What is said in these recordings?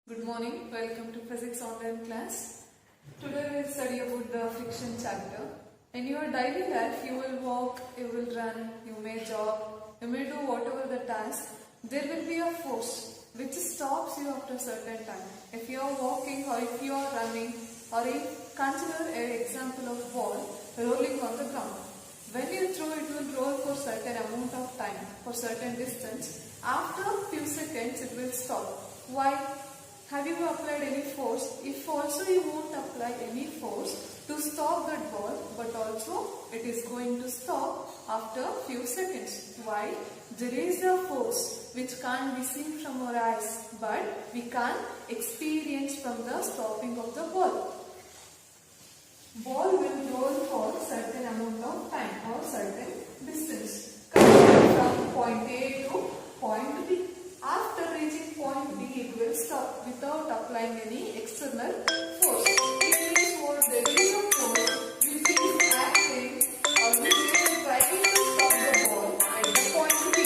Good morning, welcome to Physics Online class. Today we will study about the friction chapter. In your daily life, you will walk, you will run, you may jog, you may do whatever the task. There will be a force which stops you after a certain time. If you are walking or if you are running or if consider an example of ball rolling on the ground. When you throw, it will roll for certain amount of time, for certain distance. After a few seconds, it will stop. Why? Have you applied any force? If also you won't apply any force to stop that ball, but also it is going to stop after a few seconds. Why? There is a force which can't be seen from our eyes, but we can experience from the stopping of the ball. Ball will roll for certain amount of time or certain distance, coming from point A to point B. After reaching point B, it will stop without applying any external force. It means what? There is a force which is acting or which is trying to stop the ball at the point B.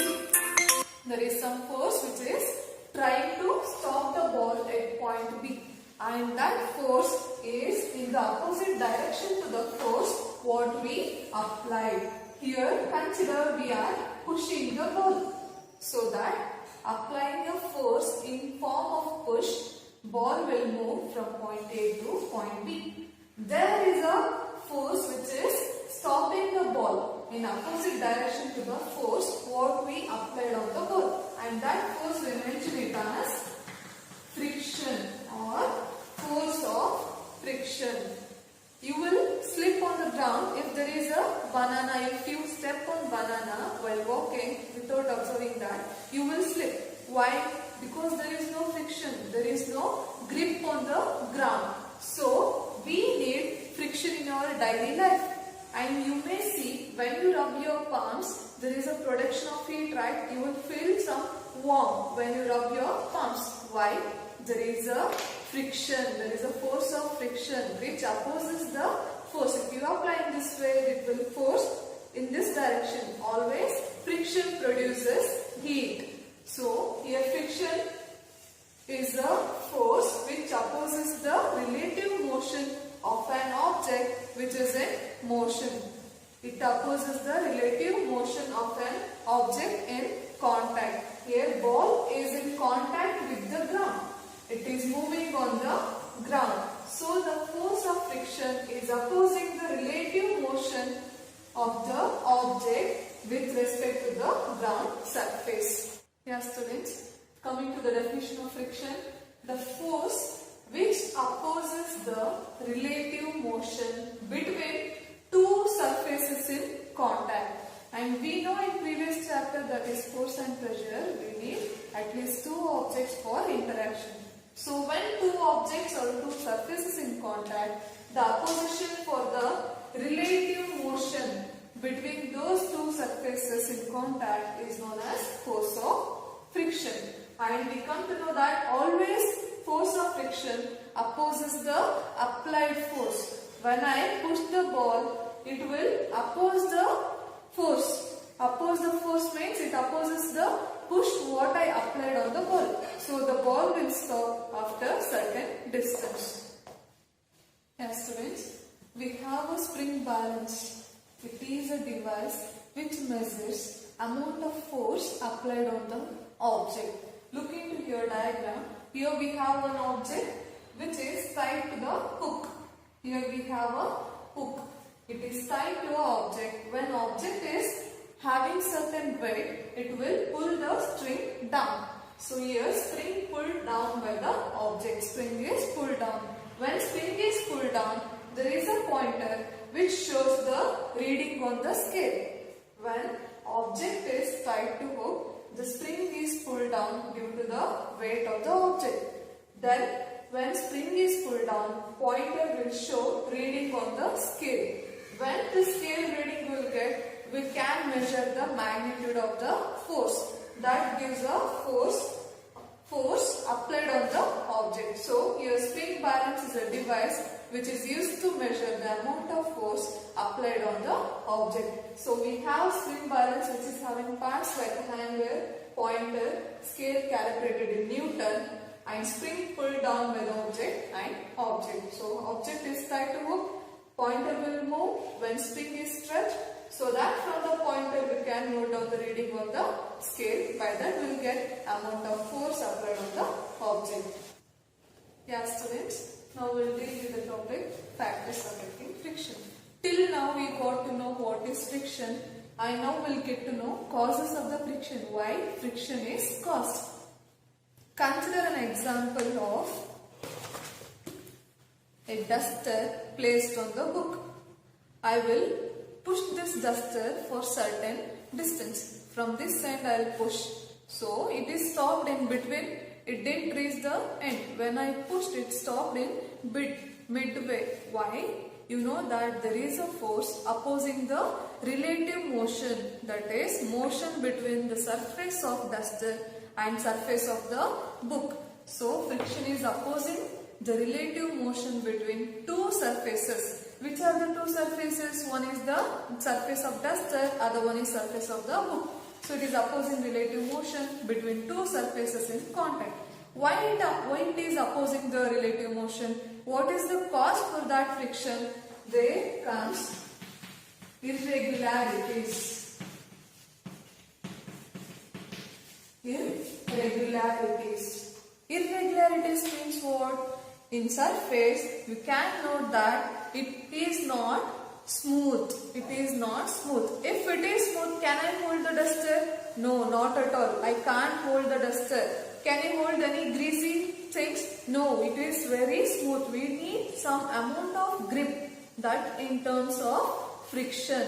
There is some force which is trying to stop the ball at point B, and that force is in the opposite direction to the force what we applied. Here consider we are pushing the ball, so that applying a force in form of push, ball will move from point A to point B. There is a force which is stopping the ball in opposite direction to the force what we applied on the ball, and that force we mention it as friction or force of friction. You will slip on the ground if there is a banana. If you step on banana while walking without observing that, you will slip. Why? Because there is no friction, there is no grip on the ground. So we need friction in our daily life. And you may see when you rub your palms, there is a production of heat, right? You will feel some warmth when you rub your palms. Why? There is a friction, there is a force of friction which opposes the force. If you apply in this way, it will force in this direction. Always friction produces heat. So here friction is a force which opposes the relative motion of an object which is in motion. It opposes the relative motion of an object in contact. Here ball is in contact with the ground. It is moving on the ground. So the force of friction is opposing the relative motion of the object with respect to the ground surface. Yes, students, coming to the definition of friction, the force which opposes the relative motion between two surfaces in contact. And we know in previous chapter, that is force and pressure, we need at least two objects for interaction. So when two objects or two surfaces in contact, the opposition for the relative motion between those two surfaces in contact is known as force of friction. And we come to know that always force of friction opposes the applied force. When I push the ball, it will oppose the force. Oppose the force means it opposes the push what I applied on the ball. So the ball will stop after certain distance. Yes, students, we have a spring balance. It is a device which measures amount of force applied on the object. Look into your diagram. Here we have an object which is tied to the hook. Here we have a hook. It is tied to an object. When object is having certain weight, it will pull the string down. So here spring pulled down by the object. Spring is pulled down. When spring is pulled down, there is a pointer which shows the reading on the scale. When object is tied to hook, the spring is pulled down due to the weight of the object. Then when spring is pulled down, pointer will show reading on the scale. When the scale reading will get, we can measure the magnitude of the force. That gives a force applied on the object. So here spring balance is a device which is used to measure the amount of force applied on the object. So we have spring balance which is having parts like a hanger, pointer, scale calibrated in Newton. and spring pulled down by the object and object. So object is tied to hook, pointer will move when spring is stretched, so that from the pointer we can note down the reading of the scale. By that we will get amount of force applied on the object. Yeah students, now we will deal with the topic factors affecting friction. Till now we got to know what is friction. I now will get to know causes of the friction, why friction is caused. Consider an example of a duster placed on the book. I will push this duster for certain distance. From this end I will push. So it is stopped in between. It didn't reach the end. When I pushed, it stopped in midway. Why? You know that there is a force opposing the relative motion, that is motion between the surface of duster and surface of the book. So friction is opposing the relative motion between two surfaces. Which are the two surfaces? One is the surface of duster, other one is surface of the book. So it is opposing relative motion between two surfaces in contact. Why it is opposing the relative motion? What is the cause for that friction? There comes irregularities. Irregularities means what? In surface, we can note that it is not smooth. It is not smooth. If it is smooth, can I hold the duster? No, not at all. I can't hold the duster. Can I hold any greasy things? No, it is very smooth. We need some amount of grip. That in terms of friction.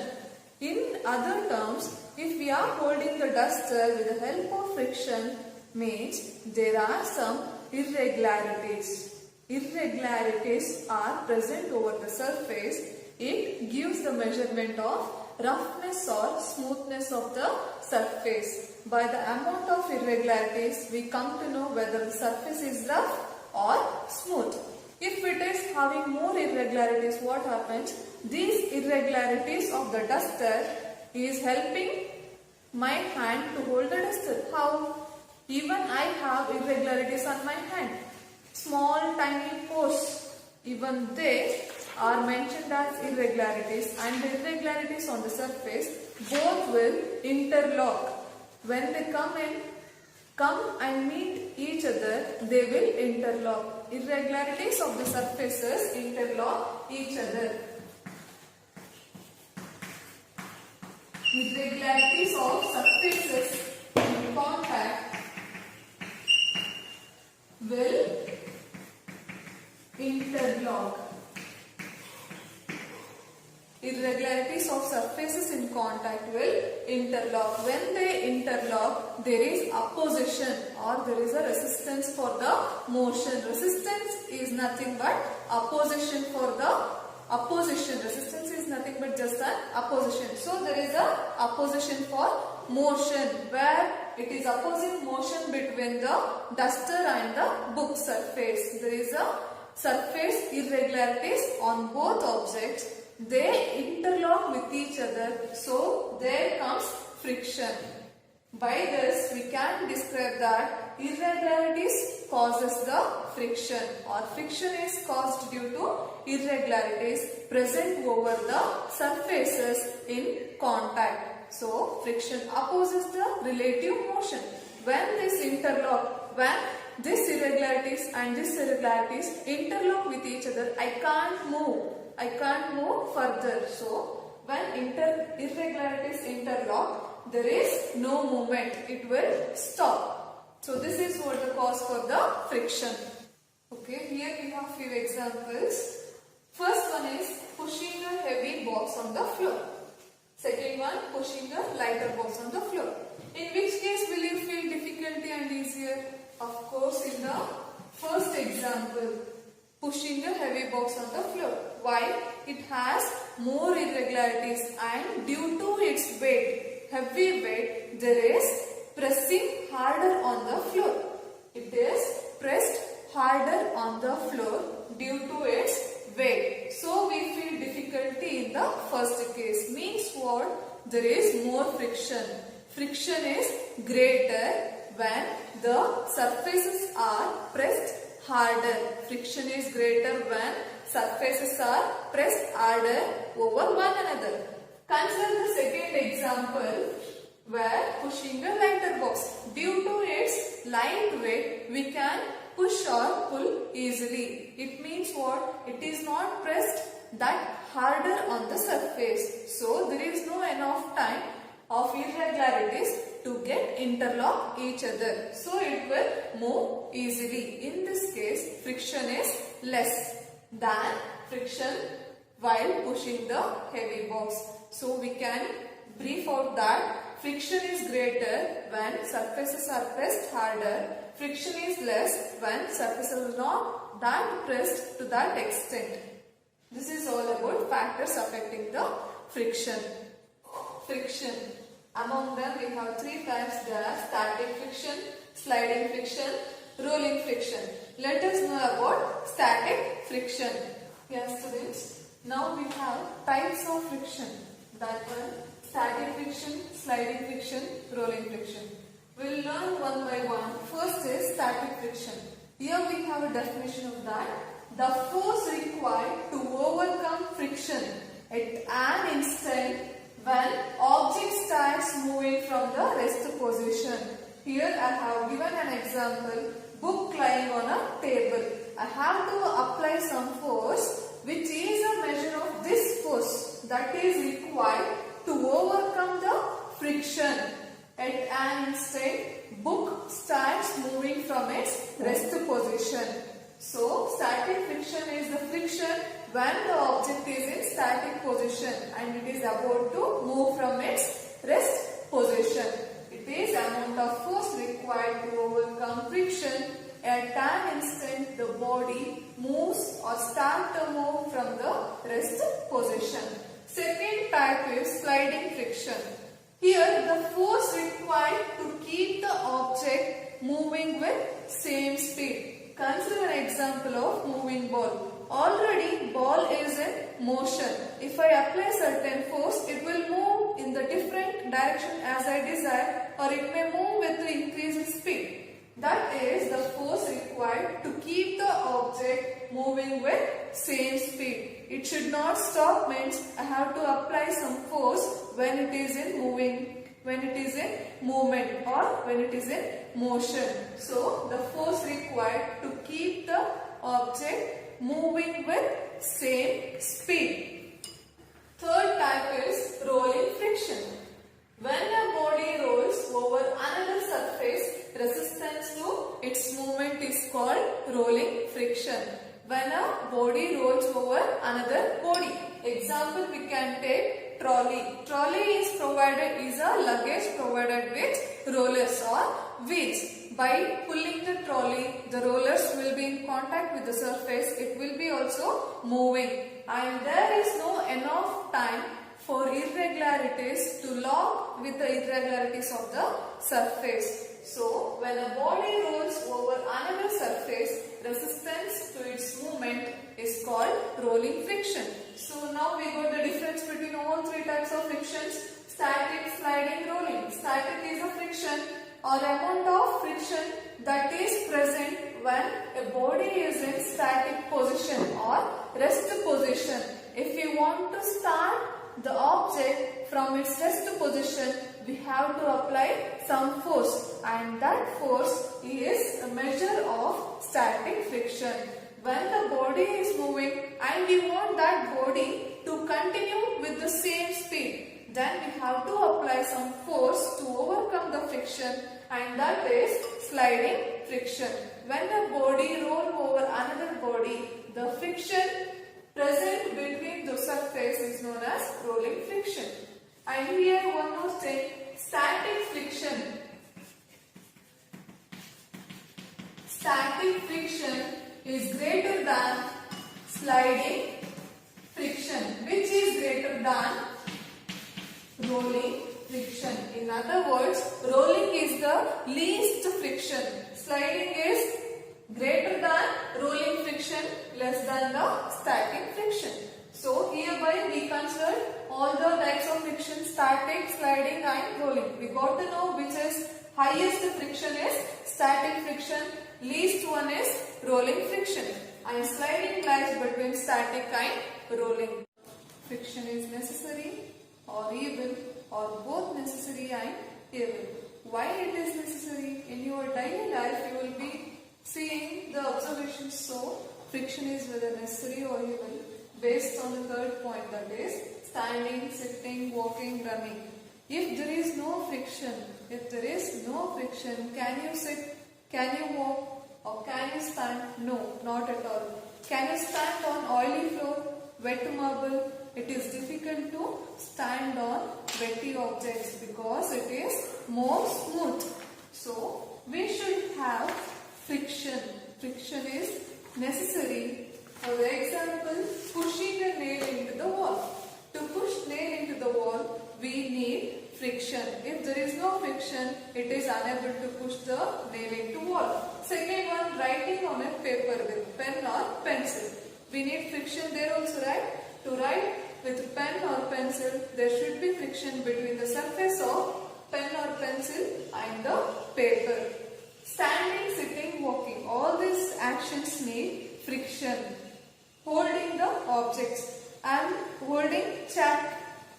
In other terms, if we are holding the duster with the help of friction, means there are some irregularities. Irregularities are present over the surface. It gives the measurement of roughness or smoothness of the surface. By the amount of irregularities, we come to know whether the surface is rough or smooth. If it is having more irregularities, what happens? These irregularities of the duster is helping my hand to hold the duster. How? Even I have irregularities on my hand. Small tiny pores, even they are mentioned as irregularities, and the irregularities on the surface both will interlock. When they come and meet each other, they will interlock. Irregularities of the surfaces interlock each other. Irregularities of surfaces in contact will interlock. Irregularities of surfaces in contact will interlock. When they interlock, there is opposition or there is a resistance for the motion. Resistance is nothing but opposition for the opposition. Resistance is nothing but just an opposition. So there is a opposition for motion, where it is opposing motion between the duster and the book surface. There is a surface irregularities on both objects. They interlock with each other, so there comes friction. By this we can describe that irregularities causes the friction, or friction is caused due to irregularities present over the surfaces in contact. So friction opposes the relative motion. When this interlock, when this irregularities and this irregularities interlock with each other, I can't move further. So when irregularities interlock, there is no movement. It will stop. So this is what the cause for the friction. Okay, here we have few examples. First one is pushing a heavy box on the floor. Second one, pushing a lighter box on the floor. In which case will you feel difficulty and easier? Of course, in the first example, pushing a heavy box on the floor. Why? It has more irregularities, and due to its weight, heavy weight, there is pressing harder on the floor. It is pressed harder on the floor due to its weight. So we feel difficulty in the first case. Means what? There is more friction. Friction is greater when the surfaces are pressed harder. Friction is greater when surfaces are pressed harder over one another. Consider the second example where pushing a lighter box. Due to its light weight, we can push or pull easily. It means what? It is not pressed that harder on the surface. So there is no enough time of irregularities to get interlock each other. So it will move easily. In this case, friction is less than friction while pushing the heavy box. So we can brief out that friction is greater when surfaces are pressed harder. Friction is less when surfaces are not that pressed to that extent. This is all about factors affecting the friction. Friction. Among them we have three types. There are static friction, sliding friction, rolling friction. Let us know about static friction. Yes, students. Now we have types of friction. That one, static friction, sliding friction, rolling friction. We will learn one by one. First is static friction. Here we have a definition of that. The force required to overcome friction at an instant when object starts moving from the rest position. Here I have given an example. Book lying on a table. I have to apply some force which is a measure of this force that is required to overcome the friction. At an instant, book starts moving from its rest position. So, static friction is the friction when the object is in static position and it is about to move from its rest position. It is amount of force required to overcome friction. At an instant, the body moves or starts to move from the rest position. Second type is sliding friction. Here, the force required to keep the object moving with same speed. Consider an example of moving ball. Already ball is in motion. If I apply certain force, it will move in the different direction as I desire, or it may move with the increased speed. That is the force required to keep the object moving with same speed. It should not stop, means I have to apply some force when it is in moving, when it is in movement or when it is in motion. So the force required to keep the object moving with same speed. Third type is rolling friction. When a body rolls over another surface, resistance to its movement is called rolling friction. When a body rolls over another body. Example, we can take trolley. Trolley is a luggage provided with rollers or wheels. By pulling the trolley, the rollers will be in contact with the surface. It will be also moving, and there is no enough time for irregularities to lock with the irregularities of the surface. So, when a body rolls over another surface, resistance to its movement is called rolling friction. So, now we got the difference between all three types of frictions: static, sliding, rolling. Static is a friction or amount of friction that is present when a body is in static position or rest position. If we want to start the object from its rest position, we have to apply some force, and that force is a measure of static friction. When the body is moving and we want that body to continue with the same speed, then we have to apply some force to overcome the friction, and that is sliding friction. When the body rolls over another body, the friction present between the surface is known as rolling friction. And here one more thing, static friction. Static friction is greater than sliding friction. Which is greater than rolling friction? In other words, rolling is the least friction. Sliding is greater than rolling friction, less than the static friction. So hereby we consider all the types of friction: static, sliding and rolling. We got to know which is highest friction is static friction, least one is rolling friction. I am sliding lies between static and rolling. Friction is necessary or evil, or both necessary and evil. Why it is necessary? In your daily life you will be seeing the observations, so friction is whether necessary or evil based on the third point, that is standing, sitting, walking, running. If there is no friction, can you sit, can you walk, or can you stand? No, not at all. Can you stand on oily floor, wet marble? It is difficult to stand on wetty objects because it is more smooth. So we should have friction. Friction is necessary. For the example, pushing a nail into the wall. To push nail into the wall, we need friction. If there is no friction, it is unable to push the nail into wall. Second one, writing on a paper with pen or pencil. We need friction there also, right? To write with pen or pencil, there should be friction between the surface of pen or pencil and the paper. Standing, sitting, walking, all these actions need friction. Holding the objects. I am holding chalk.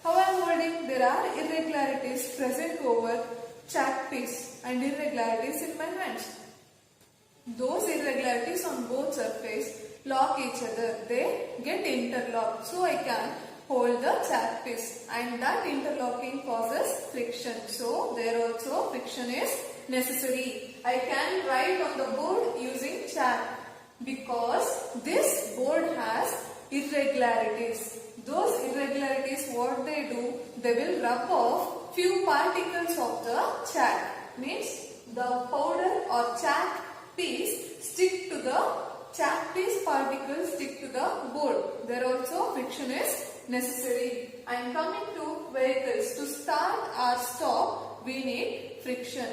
How I am holding? There are irregularities present over chalk piece and irregularities in my hands. Those irregularities on both surface lock each other. They get interlocked. So I can hold the chalk piece, and that interlocking causes friction. So there also friction is necessary. I can write on the board using chalk because this board has irregularities. Those irregularities, what they do, they will rub off few particles of the chalk. Means the powder or chalk piece stick to the chalk piece particles stick to the board. There also friction is necessary. I am coming to vehicles. To start or stop, we need friction.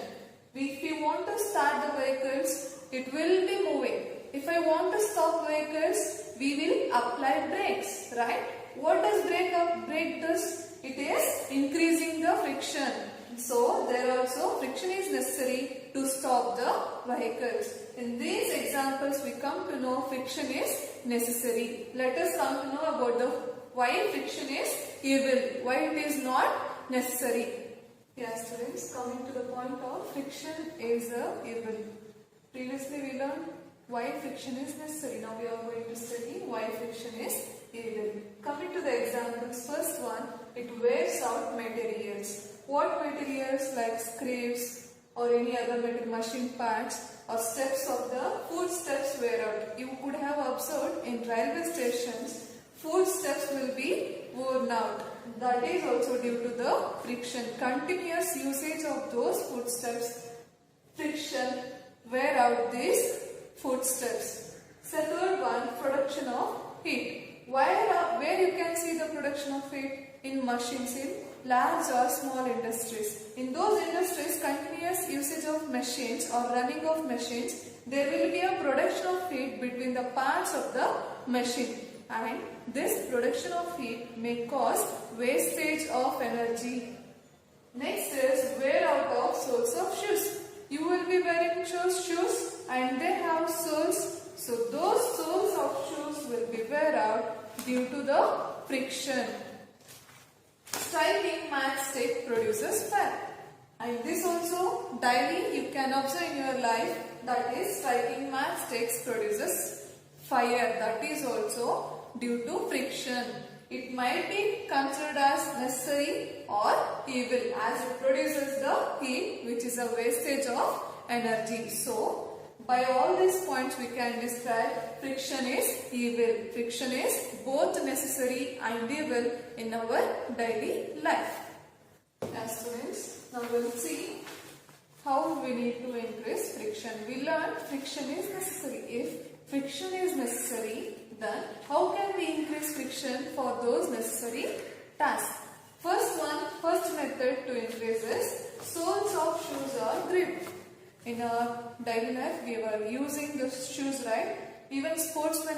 If we want to start the vehicles, it will be moving. If I want to stop vehicles, we will apply brakes, right? What does brake does? It is increasing the friction. So there also friction is necessary to stop the vehicles. In these examples, we come to know friction is necessary. Let us come to know about the why friction is evil, why it is not necessary. Yes, students, coming to the point of friction is evil. Previously we learned why friction is necessary. Now we are going to study why friction is evil. Coming to the examples, first one, it wears out materials. What materials? Like scraps or any other metal machine parts or steps of the food steps wear out. You could have observed in railway stations, food steps will be worn out. That is also due to the friction. Continuous usage of those footsteps, friction wear out these footsteps. So third one, production of heat. Where you can see the production of heat? In machines, in large or small industries. In those industries, continuous usage of machines or running of machines, there will be a production of heat between the parts of the machine. And this production of heat may cause wastage of energy. Next is wear out of soles of shoes. You will be wearing shoes and they have soles. So those soles of shoes will be wear out due to the friction. Striking matchstick produces fire. And this also daily you can observe in your life, that is striking matchsticks produces fire. That is also due to friction. It might be considered as necessary or evil as it produces the heat, which is a wastage of energy. So by all these points we can describe friction is evil. Friction is both necessary and evil in our daily life. As students, now we will see how we need to increase friction. We learned friction is necessary. If friction is necessary, then how can we increase friction for those necessary tasks? First method to increase is soles of shoes are gripped. In our daily life, we were using the shoes, right? Even sportsmen,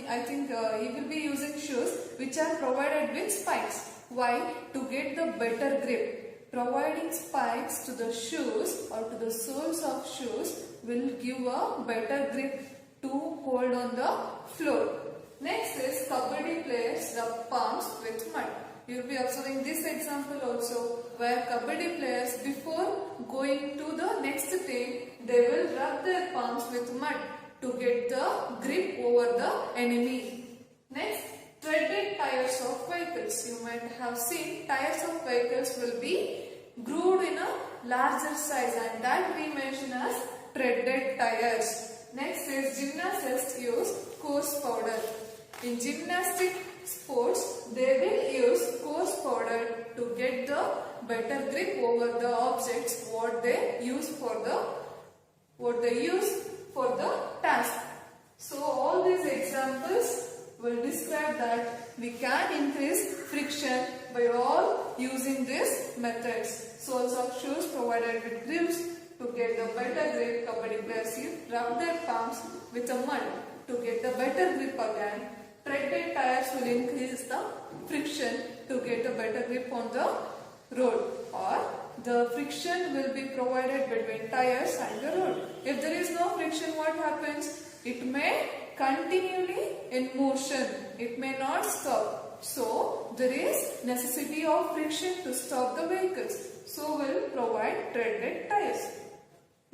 I think he will be using shoes which are provided with spikes. Why? To get the better grip. Providing spikes to the shoes or to the soles of shoes will give a better grip to hold on the floor. Next is kabaddi players rub palms with mud. You will be observing this example also, where kabaddi players before going to the next team, they will rub their palms with mud to get the grip over the enemy. Next, treaded tires of vehicles. You might have seen tires of vehicles will be grooved in a larger size, and that we mention as treaded tires. Next is gymnasts use coarse powder. In gymnastic sports, they will use coarse powder to get the better grip over the objects what they use for the task. So all these examples will describe that we can increase friction by all using these methods. Soles of shoes provided with grips to get the better grip. Kabaddi players rub their palms with a mud to get the better grip again. Treaded tires will increase the friction to get a better grip on the road, or the friction will be provided between tires and the road. If there is no friction, what happens? It may continually in motion. It may not stop. So there is necessity of friction to stop the vehicles. So will provide treaded tires.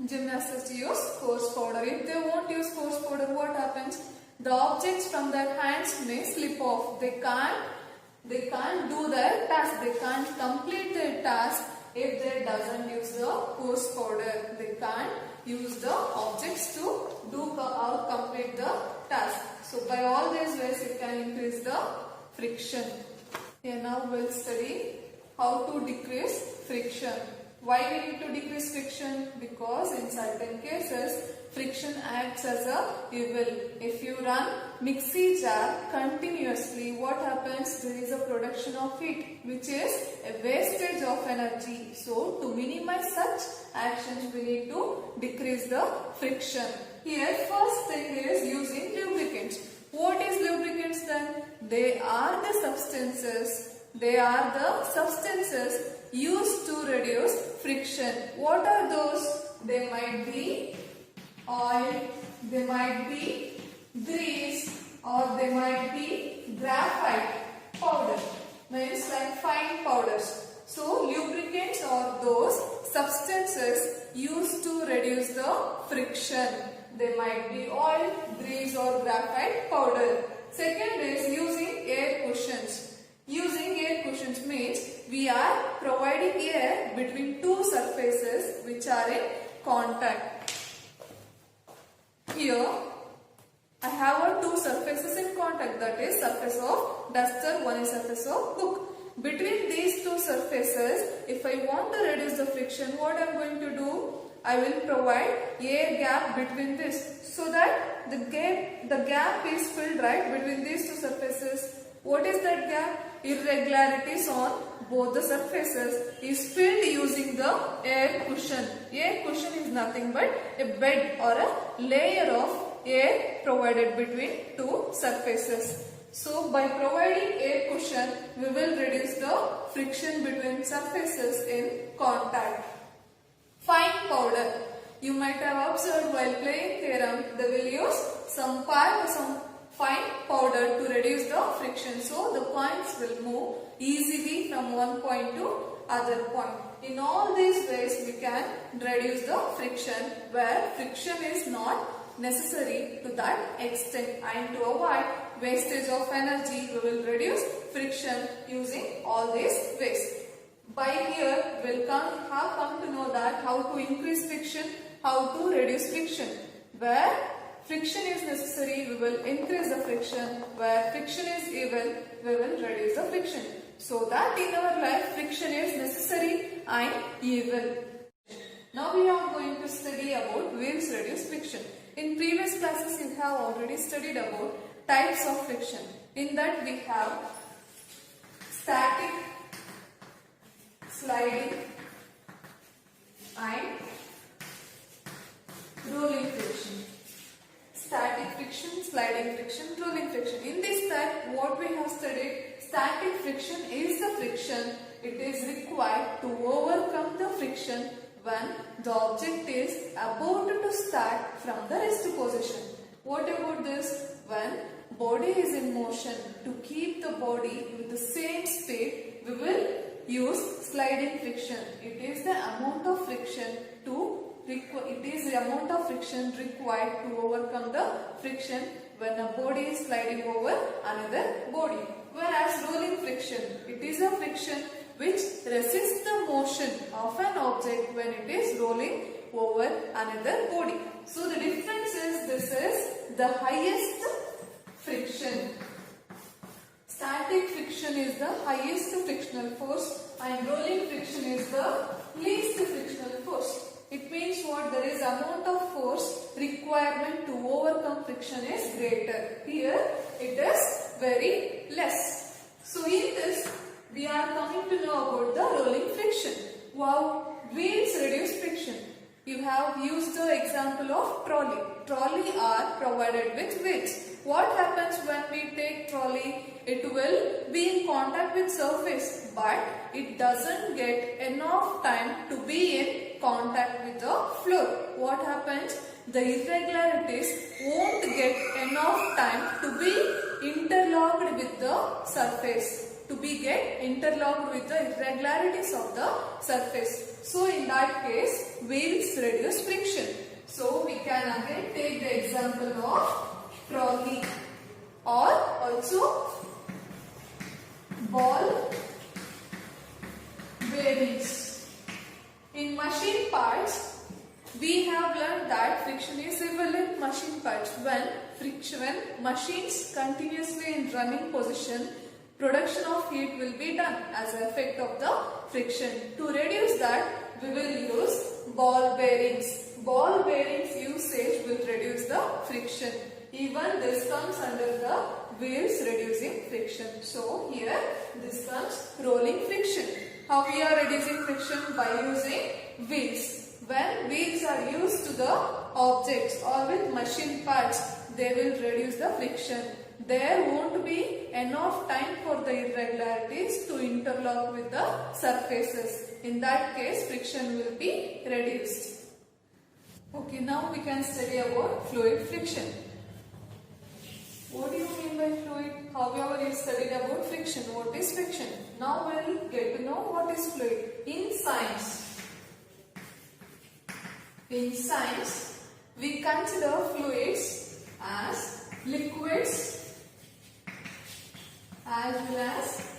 Gymnasts use coarse powder. If they won't use coarse powder, what happens? The objects from their hands may slip off. They can't do their task. They can't complete their task if they doesn't use the coarse powder. They can't use the objects to do or complete the task. So by all these ways you can increase the friction. Here now we'll study how to decrease friction. Why we need to decrease friction? Because in certain cases friction acts as a evil. If you run mixie jar continuously, what happens? There is a production of heat, which is a wastage of energy. So to minimize such actions, we need to decrease the friction. Here first thing is using lubricants. What is lubricants then? They are the substances used to reduce friction. What are those? They might be oil, they might be grease, or they might be graphite powder, means like fine powders. So lubricants are those substances used to reduce the friction. They might be oil, grease, or graphite powder. Second is using air cushions. Using air cushions means we are providing air between two surfaces which are in contact. Here I have two surfaces in contact, that is surface of duster, one is surface of book. Between these two surfaces, if I want to reduce the friction, what I am going to do? I will provide air gap between this, so that the gap is filled right between these two surfaces. What is that gap? Irregularities on both the surfaces is filled using the air cushion. Air cushion is nothing but a bed or a layer of air provided between two surfaces. So by providing air cushion, we will reduce the friction between surfaces in contact. Fine powder. You might have observed while playing carom, they will use some fine powder to reduce the friction. So the points will move easily from one point to other point. In all these ways we can reduce the friction where friction is not necessary to that extent, and to avoid wastage of energy we will reduce friction using all these ways. By here we will have come to know that how to increase friction, how to reduce friction. Where friction is necessary, we will increase the friction. Where friction is evil, we will reduce the friction. So that in our life friction is necessary and evil. Now we are going to study about ways reduce friction. In previous classes you have already studied about types of friction. In that we have static, sliding and rolling friction. Static friction, sliding friction, rolling friction. In this type, what we have studied, static friction is the friction It is required to overcome the friction when the object is about to start from the rest position. What about this? When body is in motion, to keep the body with the same speed, we will use sliding friction. It is the amount of friction required to overcome the friction when a body is sliding over another body. Whereas rolling friction, it is a friction which resists the motion of an object when it is rolling over another body. So the difference is, this is the highest friction. Static friction is the highest frictional force and rolling friction is the least frictional force. It means what? There is amount of force requirement to overcome friction is greater. Here it is very less. So in this we are coming to know about the rolling friction. Wow, wheels reduce friction. You have used the example of trolley. Trolley are provided with wheels. What happens when we take trolley? It will be in contact with surface, but it doesn't get enough time to be in contact with the floor. What happens? The irregularities won't get enough time to be interlocked with the surface. Interlocked with the irregularities of the surface. So in that case, wheels reduce friction. So we can again take the example of trolley or also ball bearings. In machine parts, we have learned that friction is equivalent machine parts. When machines continuously in running position, production of heat will be done as an effect of the friction. To reduce that, we will use ball bearings. Ball bearings usage will reduce the friction. Even this comes under the wheels reducing friction. So here this comes rolling friction. How we are reducing friction? By using wheels. When wheels are used to the objects or with machine parts, they will reduce the friction. There won't be enough time for the irregularities to interlock with the surfaces. In that case, friction will be reduced. Okay, now we can study about fluid friction. What do you mean by fluid? However, you studied about friction. What is friction? Now we will get to know what is fluid. In science, we consider fluids as liquids as well as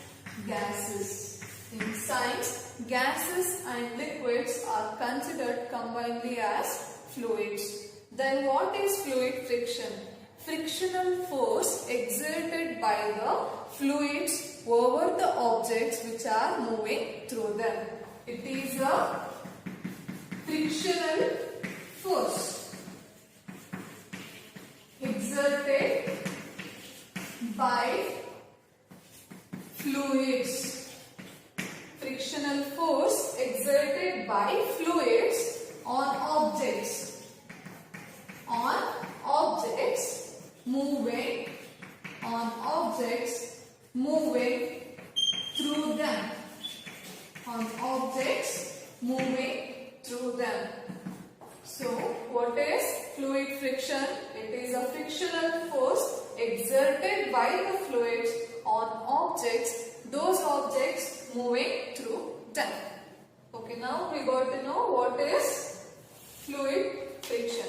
gases. In science, gases and liquids are considered combinedly as fluids. Then what is fluid friction? Frictional force exerted by the fluids over the objects which are moving through them. It is a frictional force exerted by fluids. Frictional force exerted by fluids on objects. Moving through them. On objects moving through them. So, what is fluid friction? It is a frictional force exerted by the fluids on objects, those objects moving through them. Okay, now we got to know what is fluid friction.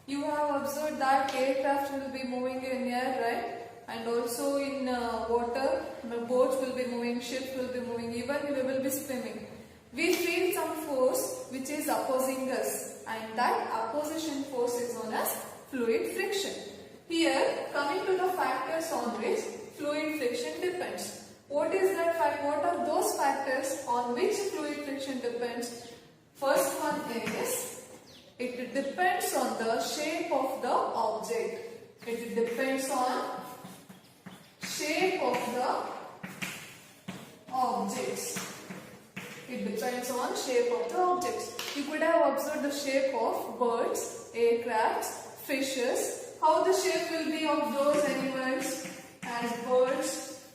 You have observed that aircraft will be moving in air, right? And also in water, boats will be moving, ships will be moving, even we will be swimming. We feel some force which is opposing us, and that opposition force is known as fluid friction. Here, coming to the factors on which fluid friction depends. What is that fact? What are those factors on which fluid friction depends? First one is, it depends on the shape of the object. It depends on shape of the objects. It depends on shape of the objects. You could have observed the shape of birds, aircrafts, fishes. How the shape will be of those animals as birds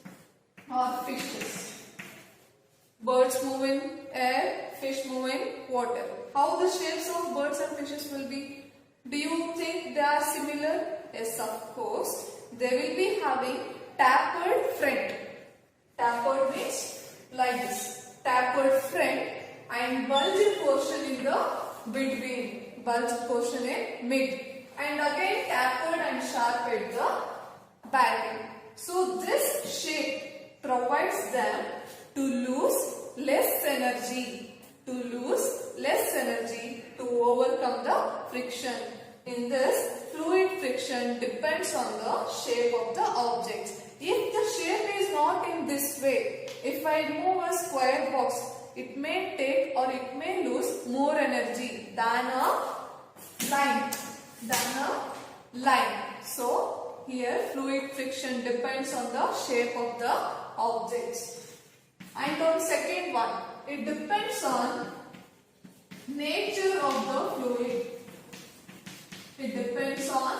or fishes. Birds move in air, fish move in water. How the shapes of birds and fishes will be? Do you think they are similar? Yes, of course. They will be having tapered front. Tapered means like this. Tapered front and bulged portion in the between. Bulged portion in mid. And again tapered and sharp at the back. So this shape provides them to lose less energy. To lose less energy to overcome the friction. In this, fluid friction depends on the shape of the object. If the shape is not in this way, if I move a square box, it may take or it may lose more energy than a line. So, here fluid friction depends on the shape of the objects. And on second one, it depends on nature of the fluid. It depends on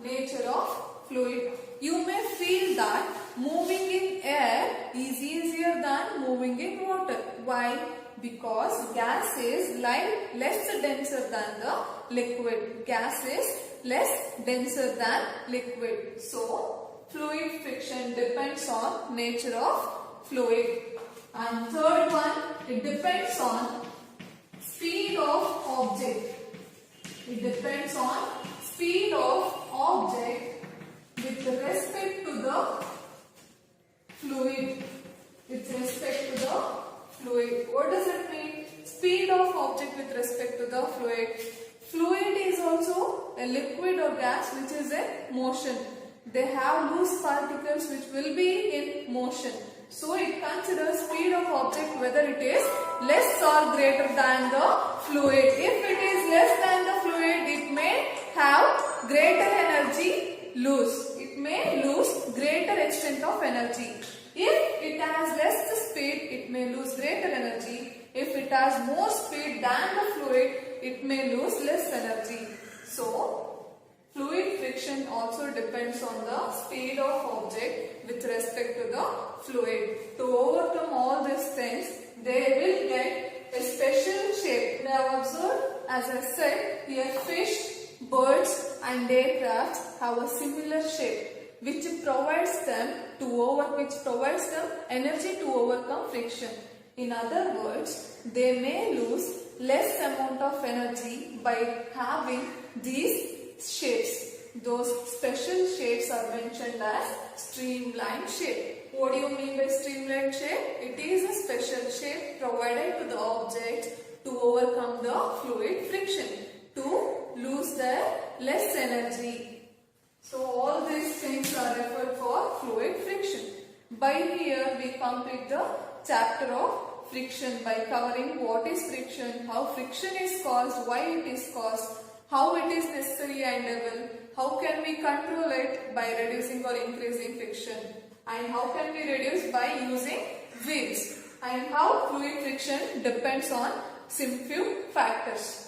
nature of fluid. You may feel that moving in air is easier than moving in water. Why? Because gas is less denser than the liquid. Gas is less denser than liquid. So, fluid friction depends on nature of fluid. And third one, it depends on speed of object. It depends on speed of object with respect to the fluid. With respect to the fluid. What does it mean? Speed of object with respect to the fluid. Fluid is also a liquid or gas which is in motion. They have loose particles which will be in motion. So it considers speed of object whether it is less or greater than the fluid. If it is less than the fluid, it may have greater energy lose. It may lose greater extent of energy. If it has less speed, it may lose greater energy. If it has more speed than the fluid, it may lose less energy. So, fluid friction also depends on the speed of object with respect to the fluid. To overcome all these things, they will get a special shape. They have observed, as I said, here fish, birds and aircraft have a similar shape which provides them energy to overcome friction. In other words, they may lose less amount of energy by having these shapes. Those special shapes are mentioned as streamlined shape. What do you mean by streamlined shape? It is a special shape provided to the object to overcome the fluid friction, to lose their less energy. So all these things are referred for fluid friction. By here we complete the chapter of friction by covering what is friction, how friction is caused, why it is caused, how it is necessary and able, how can we control it by reducing or increasing friction, and how can we reduce by using wheels, and how fluid friction depends on some few factors.